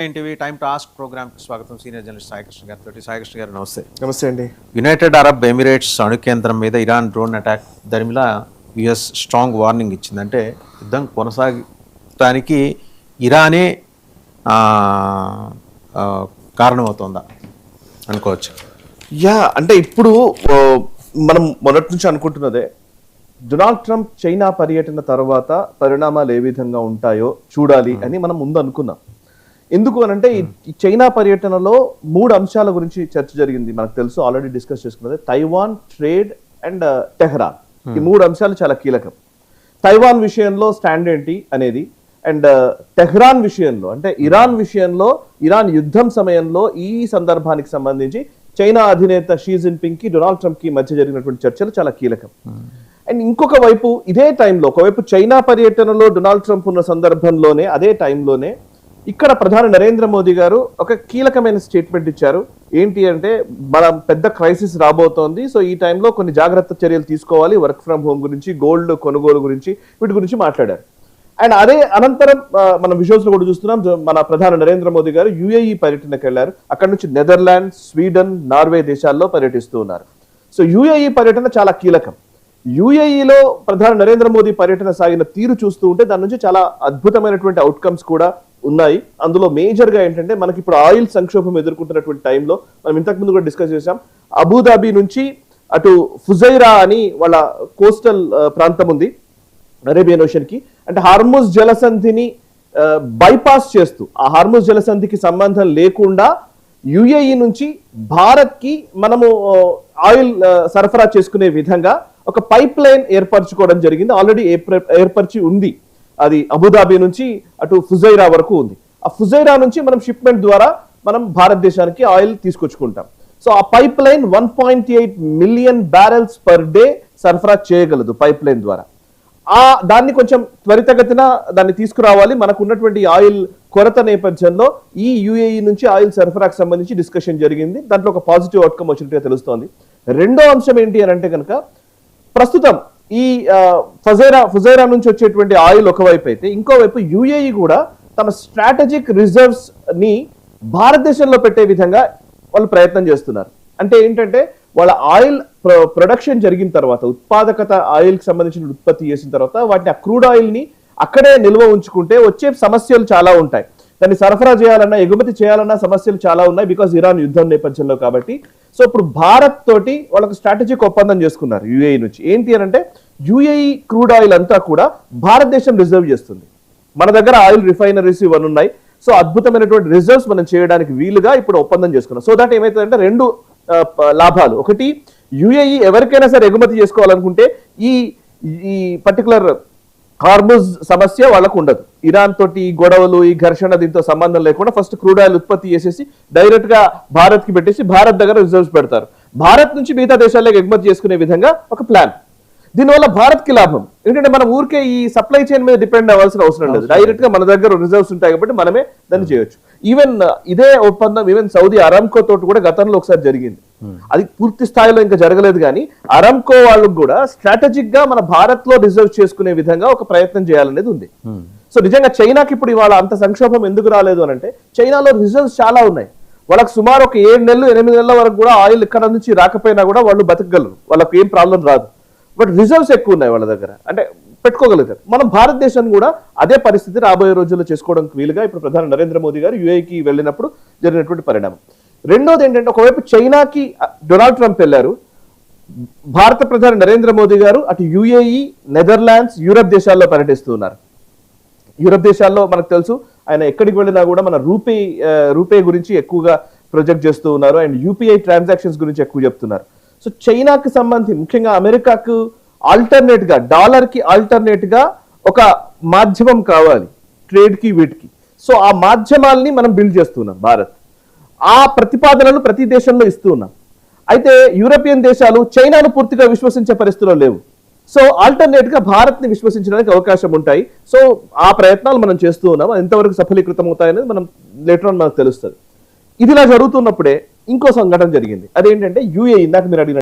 TV time to ask programme కి స్వాగతం. Senior journalist Saikrishna గారితో. సాయికృష్ణ గారు నమస్తే. నమస్తే అండి. యునైటెడ్ అరబ్ ఎమిరేట్స్ అణు కేంద్రం మీద ఇరాన్ డ్రోన్ అటాక్ దరిమిలా యుఎస్ స్ట్రాంగ్ వార్నింగ్ ఇచ్చింది. అంటే యుద్ధం కొనసాగటానికి ఇరానే కారణమవుతుందా అనుకోవచ్చు? అంటే ఇప్పుడు మనం మొదటి నుంచి అనుకుంటున్నదే డొనాల్డ్ ట్రంప్ చైనా పర్యటన తర్వాత పరిణామాలు ఏ విధంగా ఉంటాయో చూడాలి అని మనం ముందు అనుకున్నాం. ఎందుకు అనంటే ఈ చైనా పర్యటనలో 3 అంశాల గురించి చర్చ జరిగింది. మనకు తెలుసు, ఆల్రెడీ డిస్కస్ చేసుకున్నది. Taiwan, trade and Tehran. ఈ 3 అంశాలు చాలా కీలకం. తైవాన్ విషయంలో స్టాండ్ ఏంటి అనేది, అండ్ టెహ్రాన్ విషయంలో అంటే ఇరాన్ విషయంలో, ఇరాన్ యుద్ధం సమయంలో ఈ సందర్భానికి సంబంధించి చైనా అధినేత షీ జిన్పింగ్ కి డొనాల్డ్ ట్రంప్ కి మధ్య జరిగినటువంటి చర్చలు చాలా కీలకం. అండ్ ఇంకొక వైపు ఇదే టైంలో, ఒకవైపు చైనా పర్యటనలో డొనాల్డ్ ట్రంప్ ఉన్న సందర్భంలోనే, అదే టైంలోనే ఇక్కడ ప్రధాని నరేంద్ర మోదీ గారు ఒక కీలకమైన స్టేట్మెంట్ ఇచ్చారు. ఏంటి అంటే, మన పెద్ద క్రైసిస్ రాబోతోంది, సో ఈ టైంలో కొన్ని జాగ్రత్త చర్యలు తీసుకోవాలి, వర్క్ ఫ్రమ్ హోమ్ గురించి, గోల్డ్ కొనుగోలు గురించి, వీటి గురించి మాట్లాడారు. అండ్ అదే అనంతరం మనం విజువల్స్ లో కూడా చూస్తున్నాం, మన ప్రధాని నరేంద్ర మోదీ గారు యుఏఈ పర్యటనకు వెళ్లారు. అక్కడ నుంచి నెదర్లాండ్, స్వీడన్, నార్వే దేశాల్లో పర్యటిస్తూ ఉన్నారు. సో యుఏఈ పర్యటన చాలా కీలకం. యుఏఈలో ప్రధాని నరేంద్ర మోదీ పర్యటన సాగిన తీరు చూస్తూ ఉంటే దాని నుంచి చాలా అద్భుతమైనటువంటి అవుట్కమ్స్ కూడా ఉన్నాయి. అందులో మేజర్ గా ఏంటంటే, మనకి ఇప్పుడు ఆయిల్ సంక్షోభం ఎదుర్కొంటున్నటువంటి టైంలో మనం ఇంతకు ముందు కూడా డిస్కస్ చేసాం, అబుదాబి నుంచి అటు ఫుజైరా అని వాళ్ళ కోస్టల్ ప్రాంతం ఉంది అరేబియన్ ఓషన్ కి, అంటే హార్ముజ్ జలసంధిని బైపాస్ చేస్తూ, ఆ హార్ముజ్ జలసంధికి సంబంధం లేకుండా యుఏఈ నుంచి భారత్ కి మనము ఆయిల్ సరఫరా చేసుకునే విధంగా ఒక పైప్ లైన్ ఏర్పరచుకోవడం జరిగింది. ఆల్రెడీ ఏర్పరిచి ఉంది. అది అబుదాబి నుంచి అటు ఫుజైరా వరకు ఉంది. ఆ ఫుజైరా నుంచి మనం షిప్మెంట్ ద్వారా మనం భారతదేశానికి ఆయిల్ తీసుకొచ్చుకుంటాం. సో ఆ pipe line 1.8 million barrels per day సరఫరా చేయగలదు పైప్ లైన్ ద్వారా. దాన్ని కొంచెం త్వరితగతిన దాన్ని తీసుకురావాలి. మనకు ఉన్నటువంటి ఆయిల్ కొరత నేపథ్యంలో ఈ యుఏఈ నుంచి ఆయిల్ సరఫరాకు సంబంధించి డిస్కషన్ జరిగింది. దాంట్లో ఒక పాజిటివ్ అవుట్కమ్ వచ్చినట్టుగా తెలుస్తోంది. రెండో అంశం ఏంటి అని అంటే కనుక, ప్రస్తుతం ఈ ఫుజైరా నుంచి వచ్చేటువంటి ఆయిల్ ఒకవైపు అయితే, ఇంకోవైపు యుఏఈ కూడా తన స్ట్రాటజిక్ రిజర్వ్స్ ని భారతదేశంలో పెట్టే విధంగా వాళ్ళు ప్రయత్నం చేస్తున్నారు. అంటే ఏంటంటే, వాళ్ళ ఆయిల్ ప్రొడక్షన్ జరిగిన తర్వాత, ఉత్పాదకత ఆయిల్ కి సంబంధించిన ఉత్పత్తి చేసిన తర్వాత వాటిని, ఆ క్రూడ్ ఆయిల్ ని అక్కడే నిల్వ ఉంచుకుంటే వచ్చే సమస్యలు చాలా ఉంటాయి. దాన్ని సరఫరా చేయాలన్నా, ఎగుమతి చేయాలన్నా సమస్యలు చాలా ఉన్నాయి, బికాస్ ఇరాన్ యుద్ధం నేపథ్యంలో కాబట్టి. సో ఇప్పుడు భారత్ తోటి వాళ్ళకి స్ట్రాటజిక్ ఒప్పందం చేసుకున్నారు యుఏఈ నుంచి. ఏంటి అని అంటే, యుఏఈ క్రూడ్ ఆయిల్ అంతా కూడా భారతదేశం రిజర్వ్ చేస్తుంది. మన దగ్గర ఆయిల్ రిఫైనరీస్ ఇవన్నీ ఉన్నాయి. సో అద్భుతమైనటువంటి రిజర్వ్స్ మనం చేయడానికి వీలుగా ఇప్పుడు ఒప్పందం చేసుకున్నాం. సో దట్ ఏమైతుందంటే, 2 లాభాలు. ఒకటి, యుఏఈ ఎవరికైనా సరే ఎగుమతి చేసుకోవాలనుకుంటే ఈ పర్టికులర్ హార్ముజ్ సమస్య వాళ్ళకు ఉండదు. ఇరాన్ తోటి గొడవలు, ఈ ఘర్షణ, దీంతో సంబంధం లేకుండా ఫస్ట్ క్రూడ్ ఆయిల్ ఉత్పత్తి చేసేసి డైరెక్ట్ గా భారత్ కి పెట్టేసి భారత్ దగ్గర రిజర్వ్స్ పెడతారు. భారత్ నుంచి మిగతా దేశాలకు ఎగుమతి చేసుకునే విధంగా ఒక ప్లాన్. దీనివల్ల భారత్ కి లాభం. ఎందుకంటే మనం ఊరికే ఈ సప్లై చైన్ మీద డిపెండ్ అవ్వాల్సిన అవసరం లేదు. డైరెక్ట్ గా మన దగ్గర రిజర్వ్స్ ఉంటాయి కాబట్టి మనమే దాన్ని చేయొచ్చు. ఈవెన్ ఇదే ఒప్పందం ఈవెన్ సౌదీ అరామ్కో తోటి కూడా గతంలో ఒకసారి జరిగింది. అది పూర్తి స్థాయిలో ఇంకా జరగలేదు, కానీ అరామ్కో వాళ్ళకు కూడా స్ట్రాటజిక్ గా మన భారత్ లో రిజర్వ్ చేసుకునే విధంగా ఒక ప్రయత్నం చేయాలనేది ఉంది. సో నిజంగా చైనాకి ఇప్పుడు ఇవాళ అంత సంక్షోభం ఎందుకు రాలేదు అని అంటే, చైనాలో రిజర్వ్స్ చాలా ఉన్నాయి. వాళ్ళకి సుమారు ఒక 7 నెలలు 8 నెలల వరకు కూడా ఆయిల్ ఇక్కడ నుంచి రాకపోయినా కూడా వాళ్ళు బతకగలరు, వాళ్ళకి ఏం ప్రాబ్లం రాదు. బట్ రిజర్వ్స్ ఎక్కువ ఉన్నాయి వాళ్ళ దగ్గర, అంటే పెట్టుకోగలుగుతారు. మనం భారతదేశం కూడా అదే పరిస్థితి రాబోయే రోజుల్లో చేసుకోవడానికి వీలుగా ఇప్పుడు ప్రధాని నరేంద్ర మోదీ గారు యుఏఈకి వెళ్ళినప్పుడు జరిగినటువంటి పరిణామం. రెండోది ఏంటంటే, ఒకవైపు చైనాకి డొనాల్డ్ ట్రంప్ వెళ్ళారు, భారత ప్రధాని నరేంద్ర మోదీ గారు అటు యుఏఈ, నెదర్లాండ్స్, యూరప్ దేశాల్లో పర్యటిస్తూ ఉన్నారు. యూరప్ దేశాల్లో మనకు తెలుసు, ఆయన ఎక్కడికి వెళ్ళినా కూడా మన రూపే గురించి ఎక్కువగా ప్రొజెక్ట్ చేస్తూ ఉన్నారు, అండ్ యూపీఐ ట్రాన్సాక్షన్స్ గురించి ఎక్కువ చెప్తున్నారు. సో చైనాకి సంబంధించి ముఖ్యంగా అమెరికాకు ఆల్టర్నేట్ గా, డాలర్ కి ఆల్టర్నేట్ గా ఒక మాధ్యమం కావాలి ట్రేడ్ కి, వీటికి. సో ఆ మాధ్యమాల్ని మనం బిల్డ్ చేస్తున్నాం భారత్. ఆ ప్రతిపాదనలు ప్రతి దేశంలో ఇస్తూ ఉన్నాం. అయితే యూరోపియన్ దేశాలు చైనాను పూర్తిగా విశ్వసించే పరిస్థితుల్లో లేవు. సో ఆల్టర్నేట్ గా భారత్ ని విశ్వసించడానికి అవకాశం ఉంటాయి. సో ఆ ప్రయత్నాలు మనం చేస్తూ ఉన్నాం. ఎంతవరకు సఫలీకృతం అవుతాయనేది మనం లేటర్ ఆన్ మనకు తెలుస్తుంది. ఇదిలా జరుగుతున్నప్పుడే ఇంకో సంఘటన జరిగింది. అదేంటంటే, యుఏఈ, ఇందాక మీరు అడిగిన